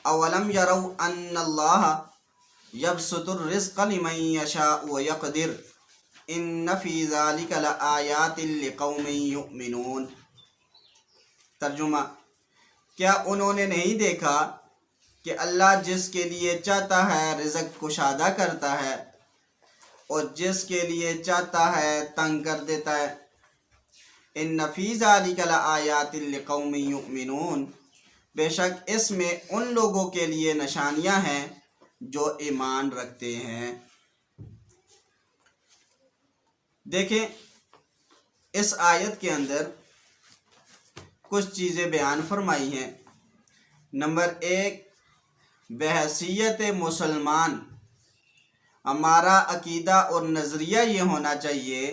اولم یروا ان اللہ یبسط الرزق لمن یشاء ویقدر ان فی ذلک لآیات لقوم یؤمنون۔ ترجمہ: کیا انہوں نے نہیں دیکھا کہ اللہ جس کے لیے چاہتا ہے رزق کشادہ کرتا ہے اور جس کے لیے چاہتا ہے تنگ کر دیتا ہے۔ ان فی ذلک لآیات لقوم یؤمنون، بے شک اس میں ان لوگوں کے لیے نشانیاں ہیں جو ایمان رکھتے ہیں۔ دیکھیں، اس آیت کے اندر کچھ چیزیں بیان فرمائی ہیں۔ نمبر 1، بحیثیت مسلمان ہمارا عقیدہ اور نظریہ یہ ہونا چاہیے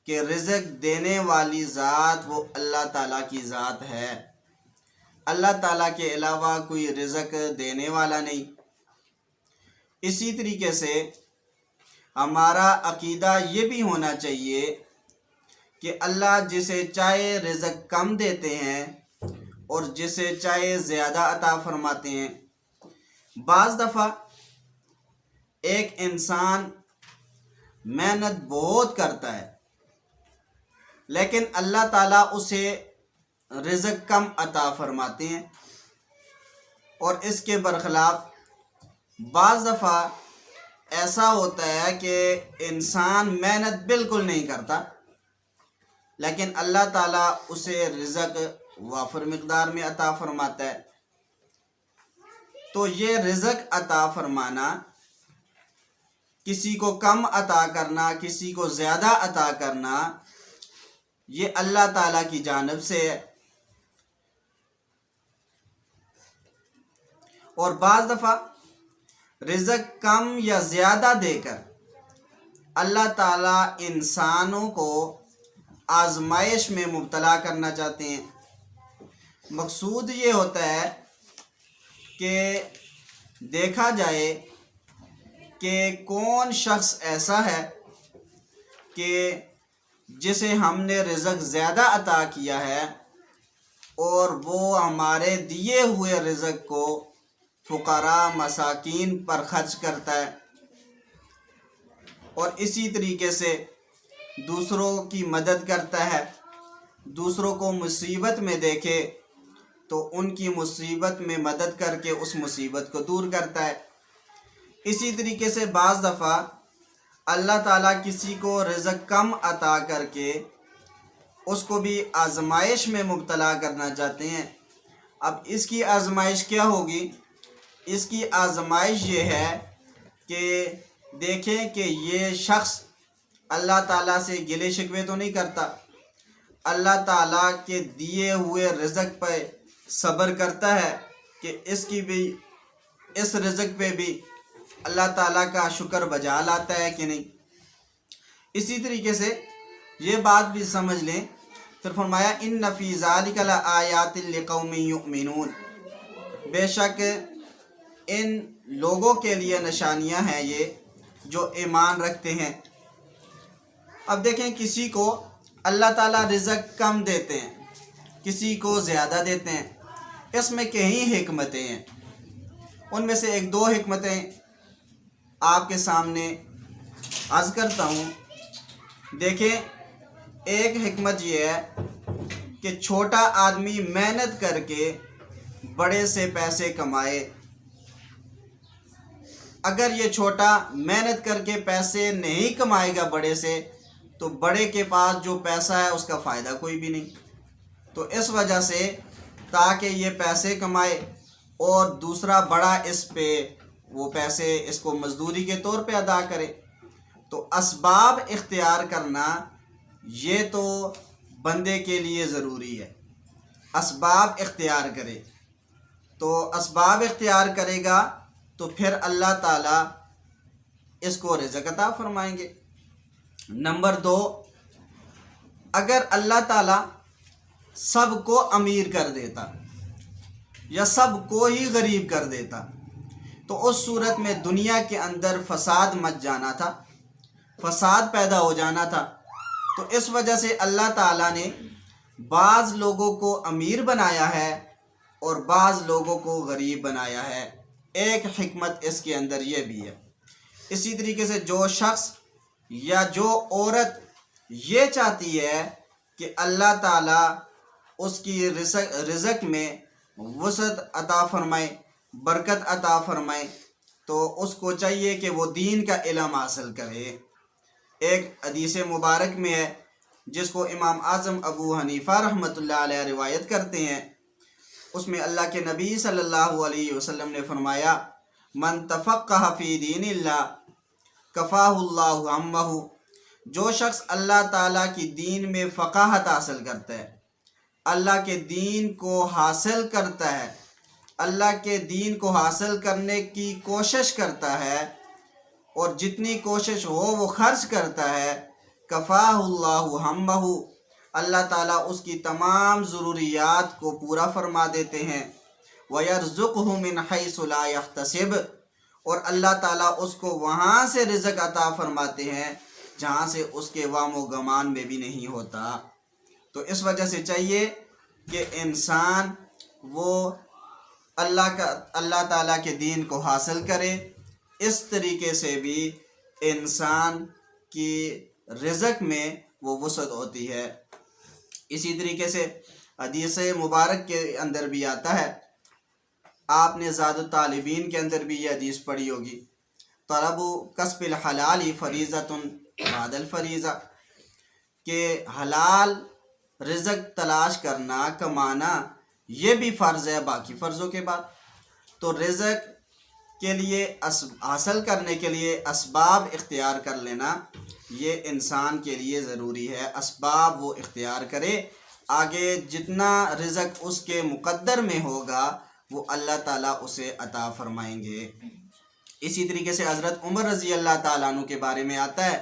کہ رزق دینے والی ذات وہ اللہ تعالیٰ کی ذات ہے۔ اللہ تعالیٰ کے علاوہ کوئی رزق دینے والا نہیں۔ اسی طریقے سے ہمارا عقیدہ یہ بھی ہونا چاہیے کہ اللہ جسے چاہے رزق کم دیتے ہیں اور جسے چاہے زیادہ عطا فرماتے ہیں۔ بعض دفعہ ایک انسان محنت بہت کرتا ہے لیکن اللہ تعالیٰ اسے رزق کم عطا فرماتے ہیں، اور اس کے برخلاف بعض دفعہ ایسا ہوتا ہے کہ انسان محنت بالکل نہیں کرتا لیکن اللہ تعالیٰ اسے رزق وافر مقدار میں عطا فرماتا ہے۔ تو یہ رزق عطا فرمانا، کسی کو کم عطا کرنا، کسی کو زیادہ عطا کرنا، یہ اللہ تعالیٰ کی جانب سے ہے۔ اور بعض دفعہ رزق کم یا زیادہ دے کر اللہ تعالیٰ انسانوں کو آزمائش میں مبتلا کرنا چاہتے ہیں۔ مقصود یہ ہوتا ہے کہ دیکھا جائے کہ کون شخص ایسا ہے کہ جسے ہم نے رزق زیادہ عطا کیا ہے اور وہ ہمارے دیے ہوئے رزق کو فقراء مساکین پر خرچ کرتا ہے، اور اسی طریقے سے دوسروں کی مدد کرتا ہے۔ دوسروں کو مصیبت میں دیکھے تو ان کی مصیبت میں مدد کر کے اس مصیبت کو دور کرتا ہے۔ اسی طریقے سے بعض دفعہ اللہ تعالیٰ کسی کو رزق کم عطا کر کے اس کو بھی آزمائش میں مبتلا کرنا چاہتے ہیں۔ اب اس کی آزمائش کیا ہوگی؟ اس کی آزمائش یہ ہے کہ دیکھیں کہ یہ شخص اللہ تعالیٰ سے گلے شکوے تو نہیں کرتا، اللہ تعالیٰ کے دیے ہوئے رزق پہ صبر کرتا ہے کہ اس رزق پہ بھی اللہ تعالیٰ کا شکر بجا لاتا ہے کہ نہیں۔ اسی طریقے سے یہ بات بھی سمجھ لیں، پھر فرمایا ان فی ذلک لآیات لقوم یؤمنون، بے شک ان لوگوں کے لیے نشانیاں ہیں یہ جو ایمان رکھتے ہیں۔ اب دیکھیں، کسی کو اللہ تعالیٰ رزق کم دیتے ہیں، کسی کو زیادہ دیتے ہیں، اس میں کئی حکمتیں ہیں۔ ان میں سے ایک دو حکمتیں آپ کے سامنے عرض کرتا ہوں۔ دیکھیں، ایک حکمت یہ ہے کہ چھوٹا آدمی محنت کر کے بڑے سے پیسے کمائے۔ اگر یہ چھوٹا محنت کر کے پیسے نہیں کمائے گا بڑے سے، تو بڑے کے پاس جو پیسہ ہے اس کا فائدہ کوئی بھی نہیں۔ تو اس وجہ سے تاکہ یہ پیسے کمائے اور دوسرا بڑا اس پہ وہ پیسے اس کو مزدوری کے طور پہ ادا کرے، تو اسباب اختیار کرنا یہ تو بندے کے لیے ضروری ہے۔ اسباب اختیار کرے، تو اسباب اختیار کرے گا تو پھر اللہ تعالیٰ اس کو رزق عطا فرمائیں گے۔ نمبر 2، اگر اللہ تعالیٰ سب کو امیر کر دیتا یا سب کو ہی غریب کر دیتا تو اس صورت میں دنیا کے اندر فساد مچ جانا تھا، فساد پیدا ہو جانا تھا۔ تو اس وجہ سے اللہ تعالیٰ نے بعض لوگوں کو امیر بنایا ہے اور بعض لوگوں کو غریب بنایا ہے۔ ایک حکمت اس کے اندر یہ بھی ہے۔ اسی طریقے سے جو شخص یا جو عورت یہ چاہتی ہے کہ اللہ تعالیٰ اس کی رزق میں وسعت عطا فرمائے، برکت عطا فرمائے، تو اس کو چاہیے کہ وہ دین کا علم حاصل کرے۔ ایک حدیث مبارک میں ہے جس کو امام اعظم ابو حنیفہ رحمۃ اللہ علیہ روایت کرتے ہیں، اس میں اللہ کے نبی صلی اللہ علیہ وسلم نے فرمایا، من تفقہ فی دین اللہ کفاہ اللہ ہمہ، جو شخص اللہ تعالیٰ کی دین میں فقاہت حاصل کرتا ہے، اللہ کے دین کو حاصل کرتا ہے، اللہ کے دین کو حاصل کرنے کی کوشش کرتا ہے اور جتنی کوشش ہو وہ خرچ کرتا ہے، کفاہ اللہ ہمہ، اللہ تعالیٰ اس کی تمام ضروریات کو پورا فرما دیتے ہیں، وَيَرْزُقْهُ مِنْ حَيْثُ لَا يَحْتَسِبُ، اور اللہ تعالیٰ اس کو وہاں سے رزق عطا فرماتے ہیں جہاں سے اس کے وام و گمان میں بھی نہیں ہوتا۔ تو اس وجہ سے چاہیے کہ انسان وہ اللہ تعالیٰ کے دین کو حاصل کرے۔ اس طریقے سے بھی انسان کی رزق میں وہ وسعت ہوتی ہے۔ اسی طریقے سے حدیث مبارک کے اندر بھی آتا ہے، آپ نے زاد الطالبین کے اندر بھی یہ حدیث پڑھی ہوگی، طلب کسب الحلال فریضۃ بعد الفریضہ، کہ حلال رزق تلاش کرنا، کمانا، یہ بھی فرض ہے باقی فرضوں کے بعد۔ تو رزق کے لیے حاصل کرنے کے لیے اسباب اختیار کر لینا یہ انسان کے لیے ضروری ہے۔ اسباب وہ اختیار کرے، آگے جتنا رزق اس کے مقدر میں ہوگا وہ اللہ تعالیٰ اسے عطا فرمائیں گے۔ اسی طریقے سے حضرت عمر رضی اللہ تعالیٰ عنہ کے بارے میں آتا ہے،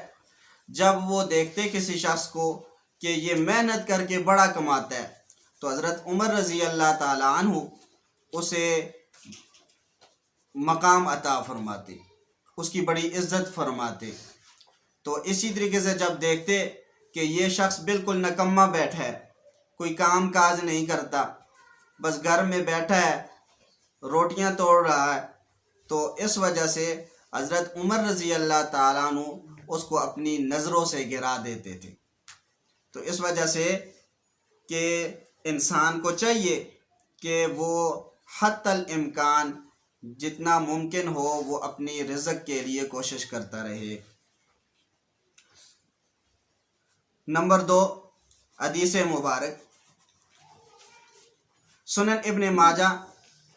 جب وہ دیکھتے کسی شخص کو کہ یہ محنت کر کے بڑا کماتا ہے تو حضرت عمر رضی اللہ تعالیٰ عنہ اسے مقام عطا فرماتے، اس کی بڑی عزت فرماتے۔ تو اسی طریقے سے جب دیکھتے کہ یہ شخص بالکل نکما بیٹھا ہے، کوئی کام کاج نہیں کرتا، بس گھر میں بیٹھا ہے، روٹیاں توڑ رہا ہے، تو اس وجہ سے حضرت عمر رضی اللہ تعالیٰ عنہ اس کو اپنی نظروں سے گرا دیتے تھے۔ تو اس وجہ سے کہ انسان کو چاہیے کہ وہ حتی الامکان جتنا ممکن ہو وہ اپنی رزق کے لیے کوشش کرتا رہے۔ نمبر 2، حدیث مبارک سنن ابن ماجہ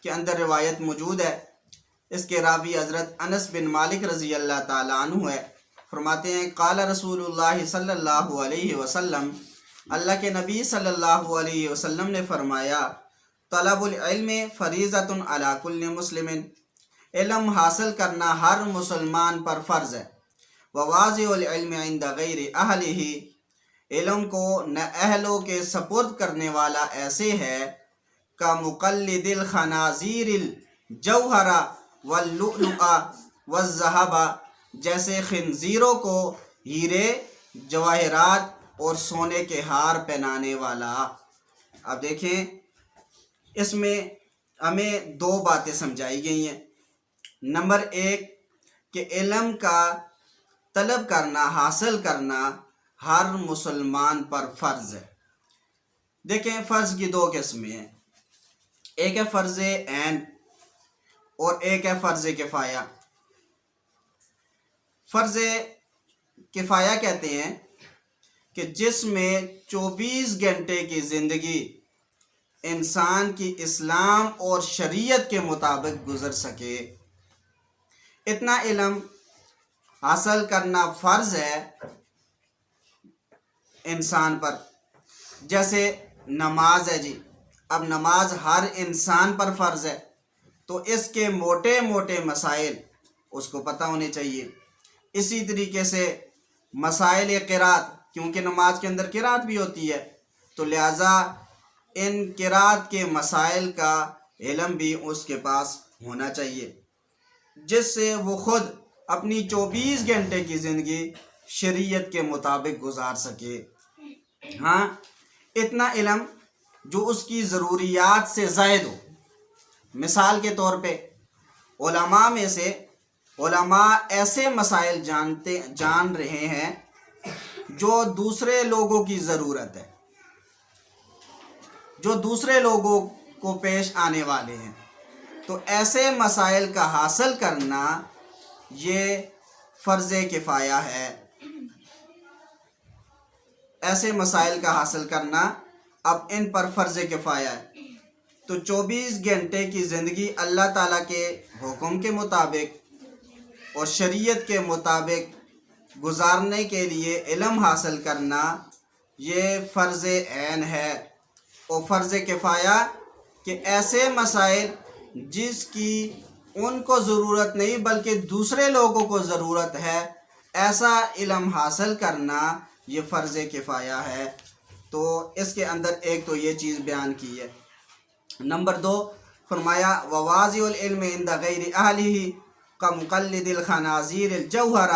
کے اندر روایت موجود ہے، اس کے راوی حضرت انس بن مالک رضی اللہ تعالیٰ عنہ ہے، فرماتے ہیں قال رسول اللہ صلی اللہ علیہ وسلم، اللہ کے نبی صلی اللہ علیہ وسلم نے فرمایا، طلب العلم فریضۃ علی کل مسلم، علم حاصل کرنا ہر مسلمان پر فرض ہے، وواضع العلم عند غیر اہلہ، علم کو نہ اہلوں کے سپرد کرنے والا ایسے ہے کا مقلد الخنازیر الجوہر واللؤلؤ والذہب، جیسے خنزیروں کو ہیرے، جواہرات اور سونے کے ہار پہنانے والا۔ اب دیکھیں اس میں ہمیں 2 باتیں سمجھائی گئی ہیں۔ نمبر 1 کہ علم کا طلب کرنا، حاصل کرنا ہر مسلمان پر فرض ہے۔ دیکھیں فرض کی 2 قسمیں ہیں، ایک ہے فرض عین اور ایک ہے فرض کفایہ۔ فرض کفایہ کہتے ہیں کہ جس میں 24 گھنٹے کی زندگی انسان کی اسلام اور شریعت کے مطابق گزر سکے، اتنا علم حاصل کرنا فرض ہے انسان پر۔ جیسے نماز ہے جی، اب نماز ہر انسان پر فرض ہے، تو اس کے موٹے موٹے مسائل اس کو پتہ ہونے چاہیے۔ اسی طریقے سے مسائل قرات، کیونکہ نماز کے اندر قرات بھی ہوتی ہے، تو لہٰذا ان قرات کے مسائل کا علم بھی اس کے پاس ہونا چاہیے، جس سے وہ خود اپنی 24 گھنٹے کی زندگی شریعت کے مطابق گزار سکے۔ ہاں اتنا علم جو اس کی ضروریات سے زائد ہو، مثال کے طور پہ علماء میں سے علماء ایسے مسائل جان رہے ہیں جو دوسرے لوگوں کی ضرورت ہے، جو دوسرے لوگوں کو پیش آنے والے ہیں، تو ایسے مسائل کا حاصل کرنا یہ فرض کفایہ ہے۔ ایسے مسائل کا حاصل کرنا اب ان پر فرض کفایہ ہے۔ تو 24 گھنٹے کی زندگی اللہ تعالیٰ کے حکم کے مطابق اور شریعت کے مطابق گزارنے کے لیے علم حاصل کرنا یہ فرض عین ہے، اور فرض کفایہ کہ ایسے مسائل جس کی ان کو ضرورت نہیں بلکہ دوسرے لوگوں کو ضرورت ہے، ایسا علم حاصل کرنا یہ فرض کفایہ ہے۔ تو اس کے اندر ایک تو یہ چیز بیان کی ہے۔ نمبر 2 فرمایا وواضع العلم عند غیر اہلہ کمقلد الخنازیر الجوہر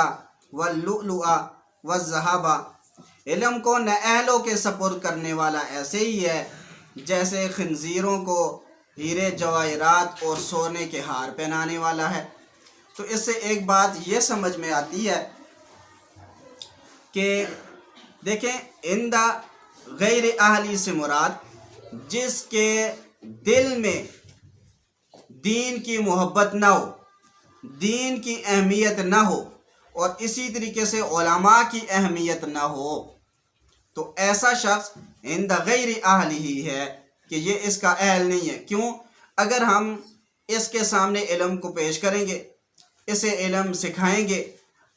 واللؤلؤ والذہب، علم کو نہ اہلوں کے سپرد کرنے والا ایسے ہی ہے جیسے خنزیروں کو ہیرے جواہرات اور سونے کے ہار پہنانے والا ہے۔ تو اس سے ایک بات یہ سمجھ میں آتی ہے کہ دیکھیں عند غیر اہلی سے مراد جس کے دل میں دین کی محبت نہ ہو، دین کی اہمیت نہ ہو، اور اسی طریقے سے علماء کی اہمیت نہ ہو، تو ایسا شخص عند غیر اہل ہی ہے کہ یہ اس کا اہل نہیں ہے۔ کیوں؟ اگر ہم اس کے سامنے علم کو پیش کریں گے، اسے علم سکھائیں گے،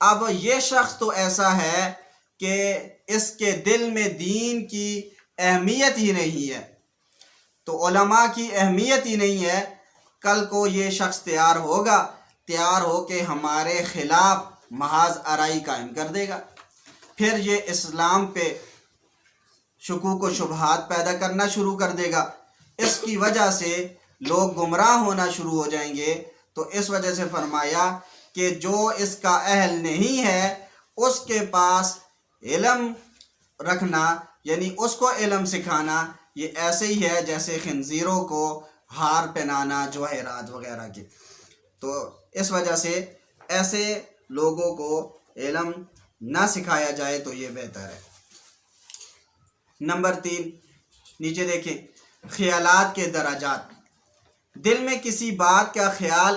اب یہ شخص تو ایسا ہے کہ اس کے دل میں دین کی اہمیت ہی نہیں ہے، تو علماء کی اہمیت ہی نہیں ہے، کل کو یہ شخص تیار ہو کہ ہمارے خلاف محاذ آرائی قائم کر دے گا، پھر یہ اسلام پہ شکوک و شبہات پیدا کرنا شروع کر دے گا، اس کی وجہ سے لوگ گمراہ ہونا شروع ہو جائیں گے۔ تو اس وجہ سے فرمایا کہ جو اس کا اہل نہیں ہے اس کے پاس علم رکھنا، یعنی اس کو علم سکھانا، یہ ایسے ہی ہے جیسے خنزیروں کو ہار پہنانا جواہرات وغیرہ کے۔ تو اس وجہ سے ایسے لوگوں کو علم نہ سکھایا جائے تو یہ بہتر ہے۔ نمبر 3 نیچے دیکھیں خیالات کے درجات۔ دل میں کسی بات کا خیال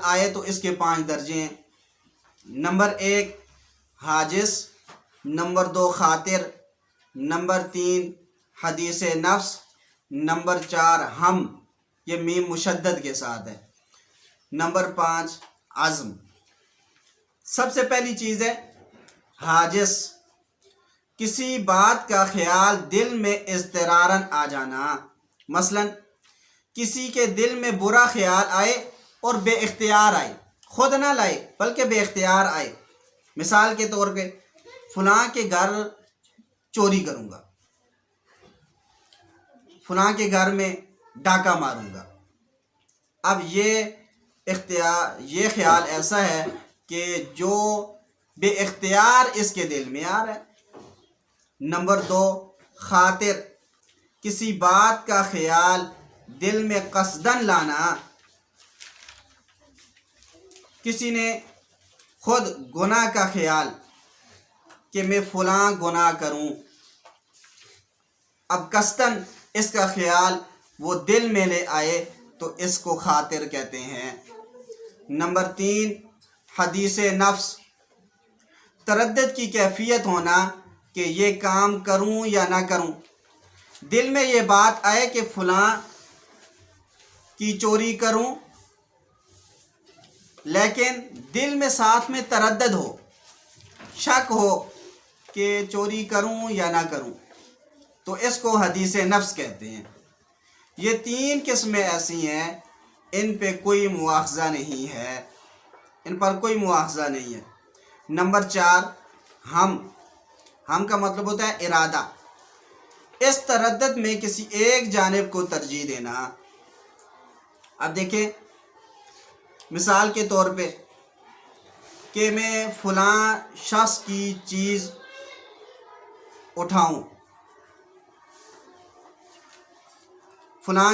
آئے تو اس کے 5 درجے ہیں۔ نمبر 1 حاجس، نمبر 2 خاطر، نمبر 3 حدیث نفس، نمبر 4 ہم، یہ میم مشدد کے ساتھ ہے، نمبر 5 عزم۔ سب سے پہلی چیز ہے حاجس، کسی بات کا خیال دل میں اضطراراً آ جانا۔ مثلا کسی کے دل میں برا خیال آئے اور بے اختیار آئے، خود نہ لائے بلکہ بے اختیار آئے۔ مثال کے طور پہ فلاں کے گھر چوری کروں گا، فلاں کے گھر میں ڈاکہ ماروں گا۔ اب یہ خیال ایسا ہے کہ جو بے اختیار اس کے دل میں آ رہا ہے۔ نمبر 2 خاطر، کسی بات کا خیال دل میں قصدن لانا۔ کسی نے خود گناہ کا خیال کہ میں فلاں گناہ کروں، اب قصدن اس کا خیال وہ دل میں لے آئے تو اس کو خاطر کہتے ہیں۔ نمبر 3 حدیث نفس، تردد کی کیفیت ہونا کہ یہ کام کروں یا نہ کروں۔ دل میں یہ بات آئے کہ فلاں کی چوری کروں، لیکن دل میں ساتھ میں تردد ہو، شک ہو کہ چوری کروں یا نہ کروں، تو اس کو حدیث نفس کہتے ہیں۔ یہ 3 قسمیں ایسی ہیں ان پہ کوئی مواخذہ نہیں ہے، ان پر کوئی مواخذہ نہیں ہے۔ نمبر 4 ہم کا مطلب ہوتا ہے ارادہ، اس تردد میں کسی ایک جانب کو ترجیح دینا۔ اب دیکھیں مثال کے طور پہ کہ میں فلاں شخص کی چیز اٹھاؤں، فلاں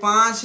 5